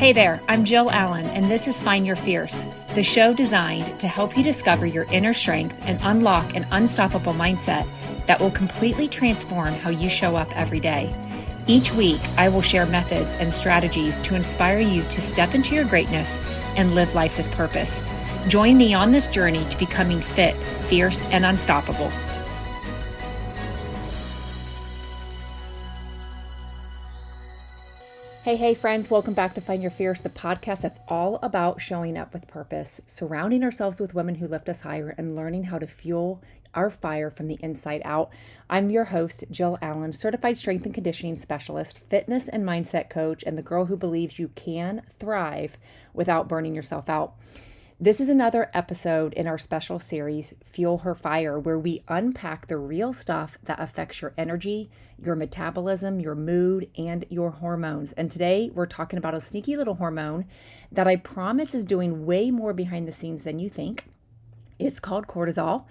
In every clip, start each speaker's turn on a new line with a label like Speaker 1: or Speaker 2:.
Speaker 1: Hey there, I'm Jill Allen, and this is Find Your Fierce, the show designed to help you discover your inner strength and unlock an unstoppable mindset that will completely transform how you show up every day. Each week, I will share methods and strategies to inspire you to step into your greatness and live life with purpose. Join me on this journey to becoming fit, fierce, and unstoppable. Hey friends, welcome back to Find Your Fierce, the podcast that's all about showing up with purpose, surrounding ourselves with women who lift us higher, and learning how to fuel our fire from the inside out. I'm your host, Jill Allen, certified strength and conditioning specialist, fitness and mindset coach, and the girl who believes you can thrive without burning yourself out. This is another episode in our special series, Fuel Her Fire, where we unpack the real stuff that affects your energy, your metabolism, your mood, and your hormones. And today we're talking about a sneaky little hormone that I promise is doing way more behind the scenes than you think. It's called cortisol.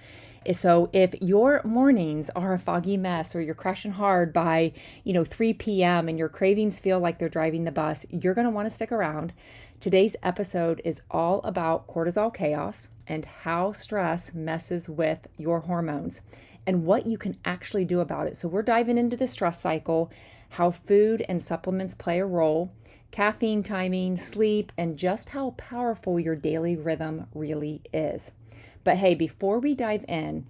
Speaker 1: So if your mornings are a foggy mess or you're crashing hard by, 3 p.m. and your cravings feel like they're driving the bus, you're going to want to stick around. Today's episode is all about cortisol chaos and how stress messes with your hormones and what you can actually do about it. So we're diving into the stress cycle, how food and supplements play a role, caffeine timing, sleep, and just how powerful your daily rhythm really is. But hey, before we dive in,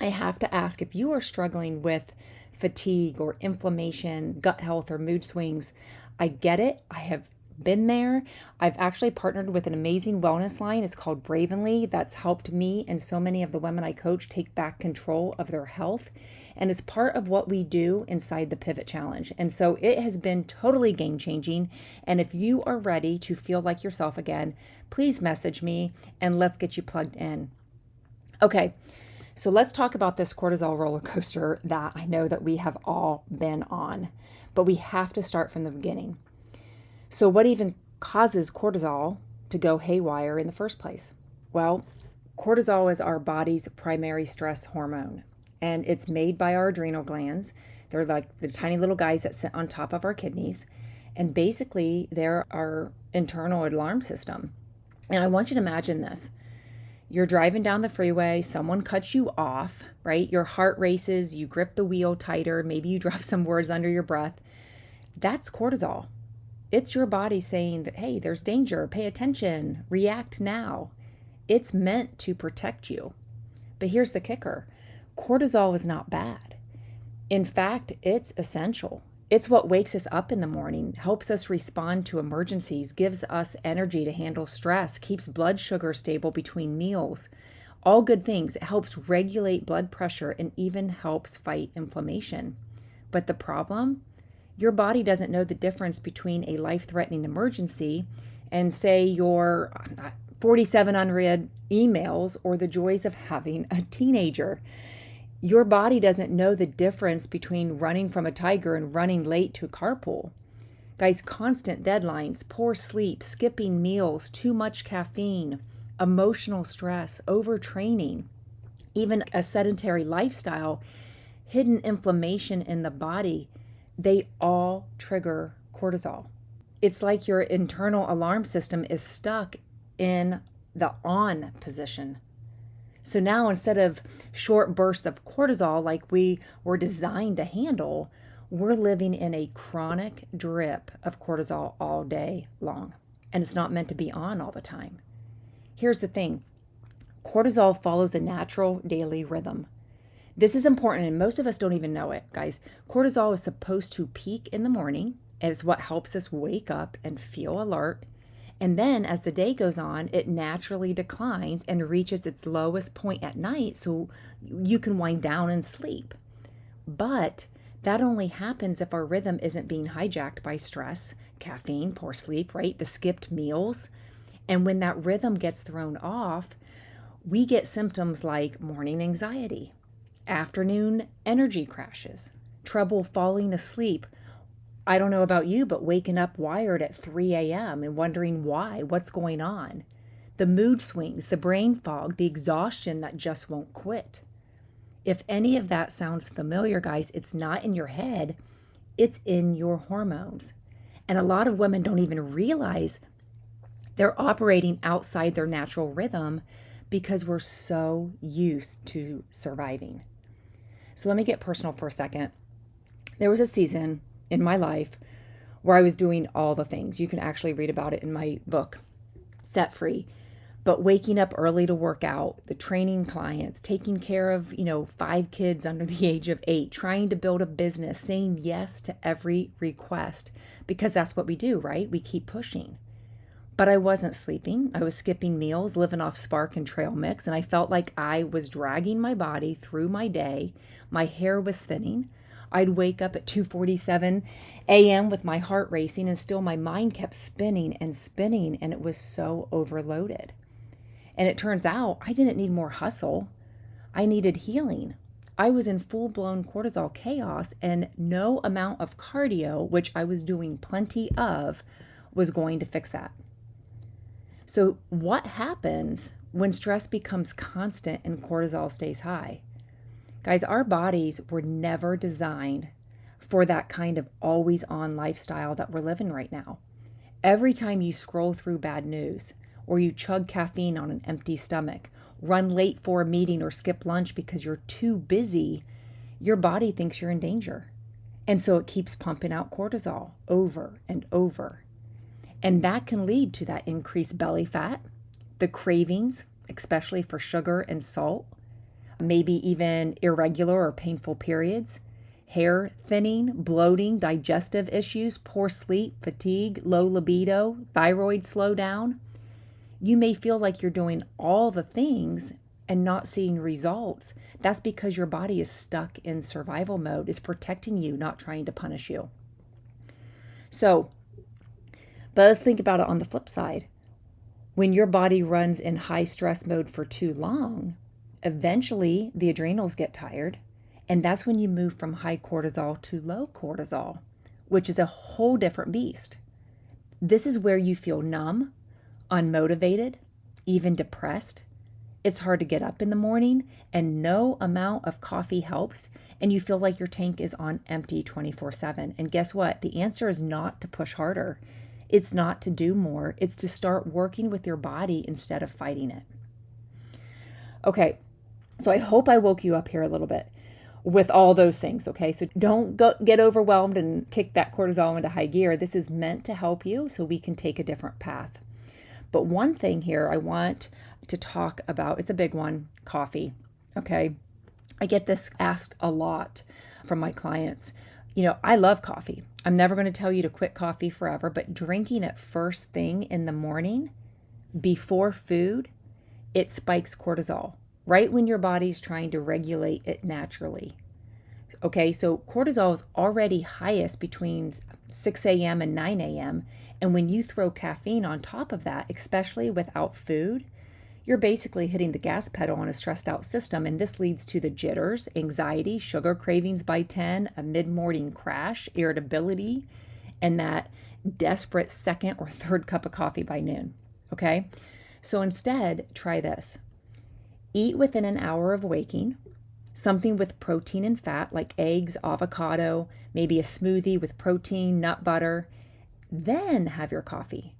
Speaker 1: I have to ask if you are struggling with fatigue or inflammation, gut health, or mood swings. I get it. I have been there. I've actually partnered with an amazing wellness line. It's called Bravenly. That's helped me and so many of the women I coach take back control of their health. And it's part of what we do inside the Pivot Challenge. And so it has been totally game changing. And if you are ready to feel like yourself again, please message me and let's get you plugged in. Okay, so let's talk about this cortisol roller coaster that I know that we have all been on, but we have to start from the beginning. So what even causes cortisol to go haywire in the first place? Well, cortisol is our body's primary stress hormone, and it's made by our adrenal glands. They're like the tiny little guys that sit on top of our kidneys, and basically they're our internal alarm system. And I want you to imagine this. You're driving down the freeway, someone cuts you off, right? Your heart races, you grip the wheel tighter, maybe you drop some words under your breath. That's cortisol. It's your body saying that, hey, there's danger, pay attention, react now. It's meant to protect you. But here's the kicker. Cortisol is not bad. In fact, it's essential. It's what wakes us up in the morning, helps us respond to emergencies, gives us energy to handle stress, keeps blood sugar stable between meals. All good things. It helps regulate blood pressure and even helps fight inflammation. But the problem? Your body doesn't know the difference between a life-threatening emergency and, say, your 47 unread emails or the joys of having a teenager. Your body doesn't know the difference between running from a tiger and running late to carpool. Guys, constant deadlines, poor sleep, skipping meals, too much caffeine, emotional stress, overtraining, even a sedentary lifestyle, hidden inflammation in the body, they all trigger cortisol. It's like your internal alarm system is stuck in the on position. So now instead of short bursts of cortisol like we were designed to handle, we're living in a chronic drip of cortisol all day long. And it's not meant to be on all the time. Here's the thing. Cortisol follows a natural daily rhythm. This is important, and most of us don't even know it, guys. Cortisol is supposed to peak in the morning, and it's what helps us wake up and feel alert. And then as the day goes on, it naturally declines and reaches its lowest point at night so you can wind down and sleep. But that only happens if our rhythm isn't being hijacked by stress, caffeine, poor sleep, right? The skipped meals. And when that rhythm gets thrown off, we get symptoms like morning anxiety, afternoon energy crashes, trouble falling asleep. I don't know about you, but waking up wired at 3 a.m. and wondering why, what's going on. The mood swings, the brain fog, the exhaustion that just won't quit. If any of that sounds familiar, guys, it's not in your head, it's in your hormones. And a lot of women don't even realize they're operating outside their natural rhythm because we're so used to surviving. So let me get personal for a second. There was a season in my life where I was doing all the things. You can actually read about it in my book, Set Free. But waking up early to work out, the training clients, taking care of, 5 kids under the age of 8, trying to build a business, saying yes to every request, because that's what we do, right? We keep pushing. But I wasn't sleeping. I was skipping meals, living off Spark and trail mix, and I felt like I was dragging my body through my day. My hair was thinning. I'd wake up at 2:47 a.m. with my heart racing, and still my mind kept spinning, and it was so overloaded. And it turns out I didn't need more hustle. I needed healing. I was in full-blown cortisol chaos, and no amount of cardio, which I was doing plenty of, was going to fix that. So what happens when stress becomes constant and cortisol stays high? Guys, our bodies were never designed for that kind of always-on lifestyle that we're living right now. Every time you scroll through bad news, or you chug caffeine on an empty stomach, run late for a meeting, or skip lunch because you're too busy, your body thinks you're in danger. And so it keeps pumping out cortisol over and over. And that can lead to that increased belly fat, the cravings, especially for sugar and salt, maybe even irregular or painful periods, hair thinning, bloating, digestive issues, poor sleep, fatigue, low libido, thyroid slowdown. You may feel like you're doing all the things and not seeing results. That's because your body is stuck in survival mode. It's protecting you, not trying to punish you. But let's think about it on the flip side. When your body runs in high stress mode for too long, eventually the adrenals get tired, and that's when you move from high cortisol to low cortisol, which is a whole different beast. This is where you feel numb, unmotivated, even depressed. It's hard to get up in the morning, and no amount of coffee helps, and you feel like your tank is on empty 24/7. And guess what? The answer is not to push harder. It's not to do more. It's to start working with your body instead of fighting it. Okay, so I hope I woke you up here a little bit with all those things, okay? So don't get overwhelmed and kick that cortisol into high gear. This is meant to help you so we can take a different path. But one thing here I want to talk about, it's a big one, coffee, okay? I get this asked a lot from my clients. I love coffee. I'm never going to tell you to quit coffee forever, but drinking it first thing in the morning before food, it spikes cortisol right when your body's trying to regulate it naturally. Okay, so cortisol is already highest between 6 a.m. and 9 a.m. And when you throw caffeine on top of that, especially without food, you're basically hitting the gas pedal on a stressed out system. And this leads to the jitters, anxiety, sugar cravings by 10, a mid-morning crash, irritability, and that desperate second or third cup of coffee by noon. Okay, so instead, try this. Eat within an hour of waking, something with protein and fat like eggs, avocado, maybe a smoothie with protein, nut butter. Then have your coffee.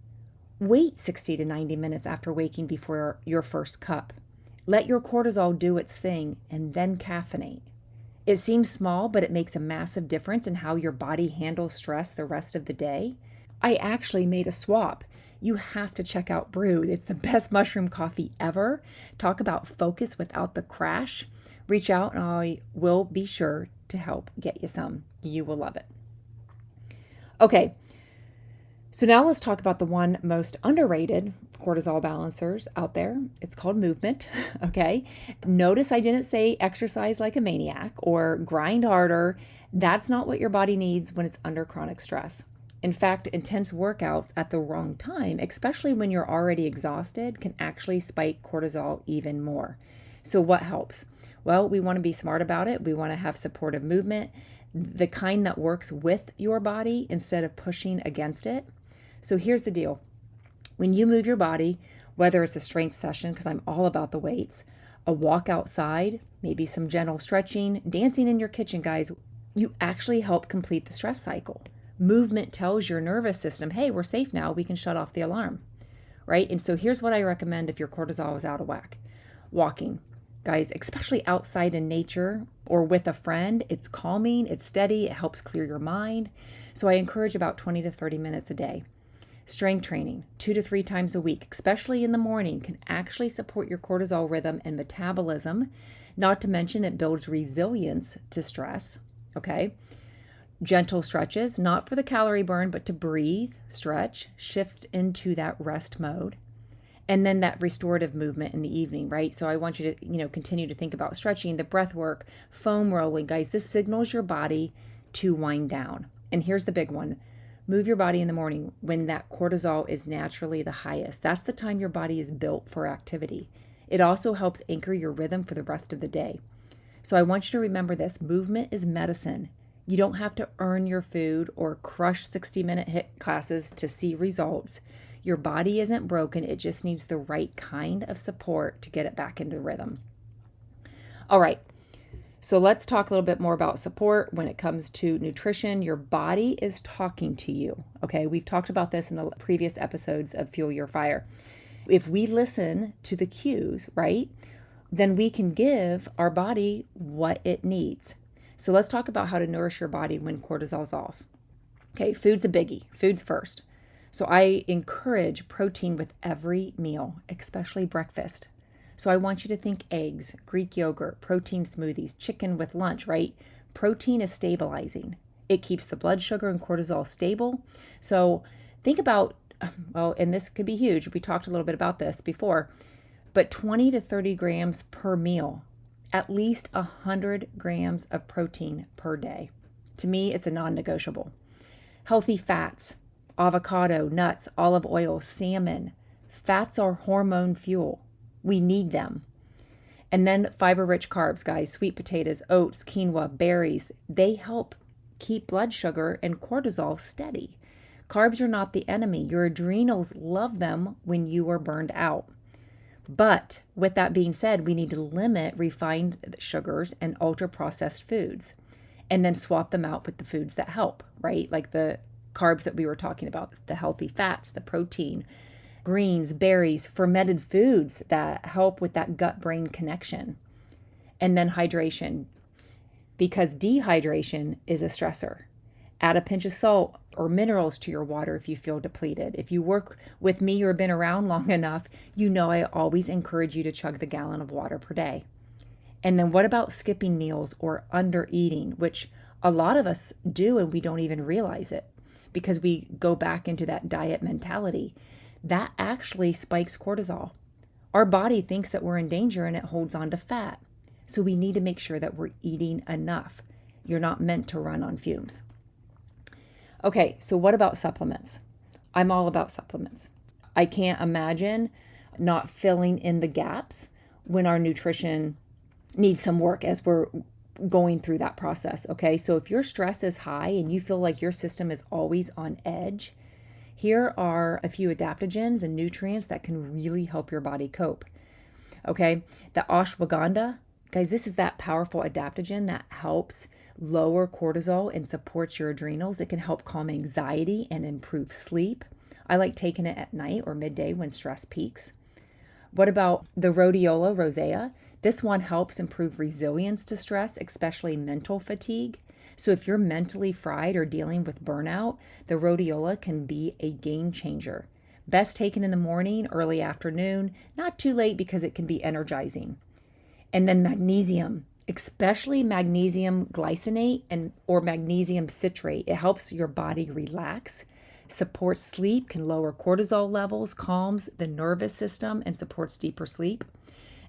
Speaker 1: Wait 60 to 90 minutes after waking before your first cup. Let your cortisol do its thing and then caffeinate. It seems small, but it makes a massive difference in how your body handles stress the rest of the day. I actually made a swap. You have to check out Brewed. It's the best mushroom coffee ever. Talk about focus without the crash. Reach out and I will be sure to help get you some. You will love it. Okay, so now let's talk about the one most underrated cortisol balancers out there. It's called movement, okay? Notice I didn't say exercise like a maniac or grind harder. That's not what your body needs when it's under chronic stress. In fact, intense workouts at the wrong time, especially when you're already exhausted, can actually spike cortisol even more. So what helps? Well, we want to be smart about it. We want to have supportive movement, the kind that works with your body instead of pushing against it. So here's the deal. When you move your body, whether it's a strength session, because I'm all about the weights, a walk outside, maybe some gentle stretching, dancing in your kitchen, guys, you actually help complete the stress cycle. Movement tells your nervous system, hey, we're safe now. We can shut off the alarm, right? And so here's what I recommend if your cortisol is out of whack. Walking. Guys, especially outside in nature or with a friend, it's calming, it's steady, it helps clear your mind. So I encourage about 20 to 30 minutes a day. Strength training 2 to 3 times a week, especially in the morning, can actually support your cortisol rhythm and metabolism. Not to mention it builds resilience to stress, okay? Gentle stretches, not for the calorie burn, but to breathe, stretch, shift into that rest mode. And then that restorative movement in the evening, right? So I want you to, continue to think about stretching, the breath work, foam rolling. Guys, this signals your body to wind down. And here's the big one. Move your body in the morning when that cortisol is naturally the highest. That's the time your body is built for activity. It also helps anchor your rhythm for the rest of the day. So I want you to remember this. Movement is medicine. You don't have to earn your food or crush 60-minute HIIT classes to see results. Your body isn't broken. It just needs the right kind of support to get it back into rhythm. All right. So let's talk a little bit more about support when it comes to nutrition. Your body is talking to you. Okay. We've talked about this in the previous episodes of Fuel Your Fire. If we listen to the cues, right, then we can give our body what it needs. So let's talk about how to nourish your body when cortisol's off. Okay. Food's a biggie. Food's first. So I encourage protein with every meal, especially breakfast. So I want you to think eggs, Greek yogurt, protein smoothies, chicken with lunch, right? Protein is stabilizing. It keeps the blood sugar and cortisol stable. So think about, and this could be huge. We talked a little bit about this before, but 20 to 30 grams per meal, at least 100 grams of protein per day. To me, it's a non-negotiable. Healthy fats. Avocado, nuts, olive oil, salmon. Fats are hormone fuel. We need them. And then fiber-rich carbs, guys, sweet potatoes, oats, quinoa, berries. They help keep blood sugar and cortisol steady. Carbs are not the enemy. Your adrenals love them when you are burned out. But with that being said, we need to limit refined sugars and ultra-processed foods and then swap them out with the foods that help, right? Like the carbs that we were talking about, the healthy fats, the protein, greens, berries, fermented foods that help with that gut-brain connection. And then hydration, because dehydration is a stressor. Add a pinch of salt or minerals to your water if you feel depleted. If you work with me or been around long enough, you know I always encourage you to chug the gallon of water per day. And then what about skipping meals or under eating, which a lot of us do and we don't even realize it, because we go back into that diet mentality. That actually spikes cortisol. Our body thinks that we're in danger and it holds on to fat. So we need to make sure that we're eating enough. You're not meant to run on fumes. Okay, so what about supplements? I'm all about supplements. I can't imagine not filling in the gaps when our nutrition needs some work as we're going through that process, okay? So if your stress is high and you feel like your system is always on edge, here are a few adaptogens and nutrients that can really help your body cope, okay? The ashwagandha, guys, this is that powerful adaptogen that helps lower cortisol and supports your adrenals. It can help calm anxiety and improve sleep. I like taking it at night or midday when stress peaks. What about the rhodiola rosea? This one helps improve resilience to stress, especially mental fatigue. So if you're mentally fried or dealing with burnout, the rhodiola can be a game changer. Best taken in the morning, early afternoon, not too late because it can be energizing. And then magnesium, especially magnesium glycinate or magnesium citrate. It helps your body relax, supports sleep, can lower cortisol levels, calms the nervous system, and supports deeper sleep.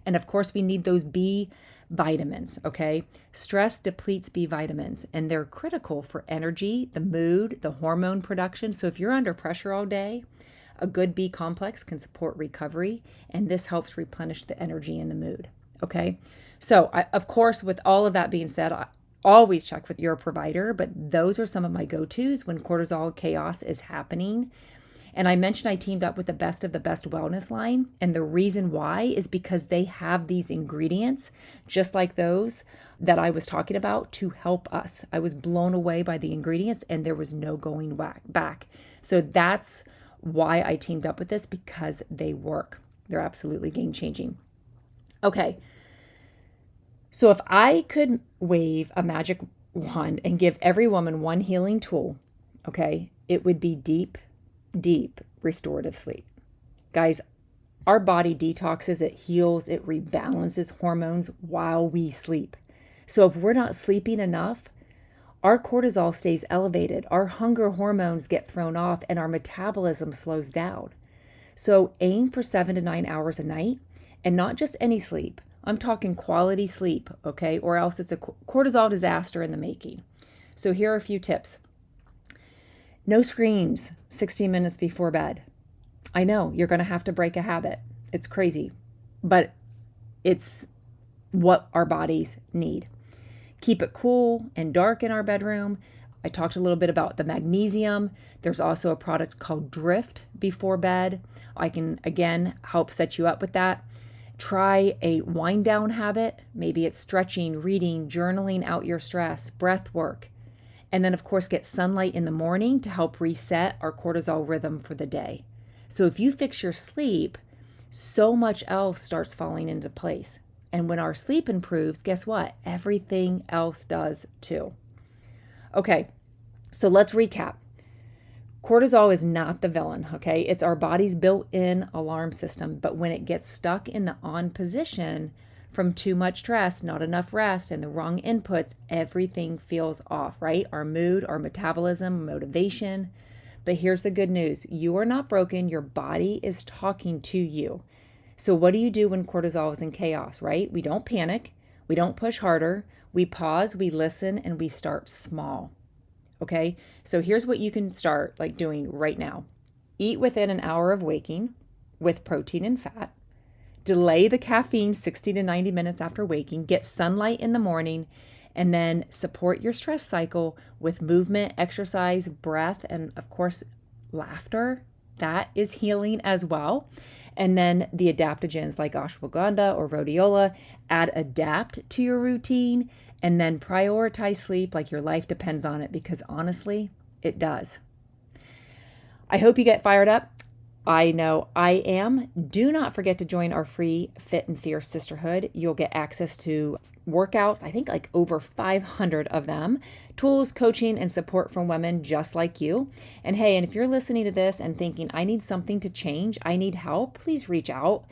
Speaker 1: And of course, we need those B vitamins, okay? Stress depletes B vitamins, and they're critical for energy, the mood, the hormone production. So if you're under pressure all day, a good B complex can support recovery, and this helps replenish the energy and the mood, okay? So, of course, with all of that being said, I always check with your provider, but those are some of my go-tos when cortisol chaos is happening. And I mentioned I teamed up with the Best of the Best Wellness line. And the reason why is because they have these ingredients, just like those that I was talking about, to help us. I was blown away by the ingredients and there was no going back. So that's why I teamed up with this, because they work. They're absolutely game changing. Okay. So if I could wave a magic wand and give every woman one healing tool, okay, it would be deep restorative sleep. Guys, our body detoxes, it heals, it rebalances hormones while we sleep. So if we're not sleeping enough, our cortisol stays elevated, our hunger hormones get thrown off, and our metabolism slows down. So aim for 7 to 9 hours a night, and not just any sleep. I'm talking quality sleep, okay? Or else it's a cortisol disaster in the making. So here are a few tips. No screens 60 minutes before bed. I know you're going to have to break a habit. It's crazy, but it's what our bodies need. Keep it cool and dark in our bedroom. I talked a little bit about the magnesium. There's also a product called Drift before bed. I can, again, help set you up with that. Try a wind down habit. Maybe it's stretching, reading, journaling out your stress, breath work. And then, of course, get sunlight in the morning to help reset our cortisol rhythm for the day. So if you fix your sleep, so much else starts falling into place. And when our sleep improves, guess what? Everything else does too. Okay, so let's recap. Cortisol is not the villain, okay? It's our body's built-in alarm system. But when it gets stuck in the on position from too much stress, not enough rest, and the wrong inputs, everything feels off, right? Our mood, our metabolism, motivation. But here's the good news. You are not broken. Your body is talking to you. So what do you do when cortisol is in chaos, right? We don't panic. We don't push harder. We pause, we listen, and we start small. Okay? So here's what you can start doing right now. Eat within an hour of waking with protein and fat. Delay the caffeine 60 to 90 minutes after waking. Get sunlight in the morning. And then support your stress cycle with movement, exercise, breath, and of course, laughter. That is healing as well. And then the adaptogens like ashwagandha or rhodiola, add adapt to your routine, and then prioritize sleep like your life depends on it, because honestly, it does. I hope you get fired up. I know I am. Do not forget to join our free Fit and Fierce Sisterhood. You'll get access to workouts, I think over 500 of them, tools, coaching, and support from women just like you. And hey, and if you're listening to this and thinking, I need something to change, I need help, please reach out.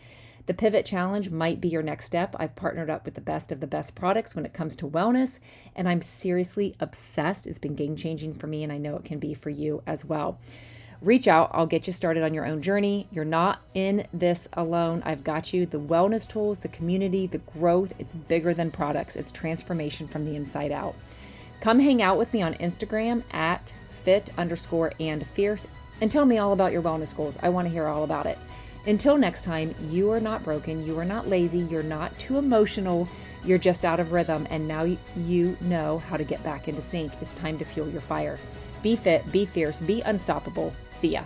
Speaker 1: The Pivot Challenge might be your next step. I've partnered up with the best of the best products when it comes to wellness, and I'm seriously obsessed. It's been game-changing for me, and I know it can be for you as well. Reach out. I'll get you started on your own journey. You're not in this alone. I've got you. The wellness tools, the community, the growth, it's bigger than products. It's transformation from the inside out. Come hang out with me on Instagram at fit_and_fierce and tell me all about your wellness goals. I want to hear all about it. Until next time, you are not broken. You are not lazy. You're not too emotional. You're just out of rhythm. And now you know how to get back into sync. It's time to fuel your fire. Be fit, be fierce, be unstoppable. See ya.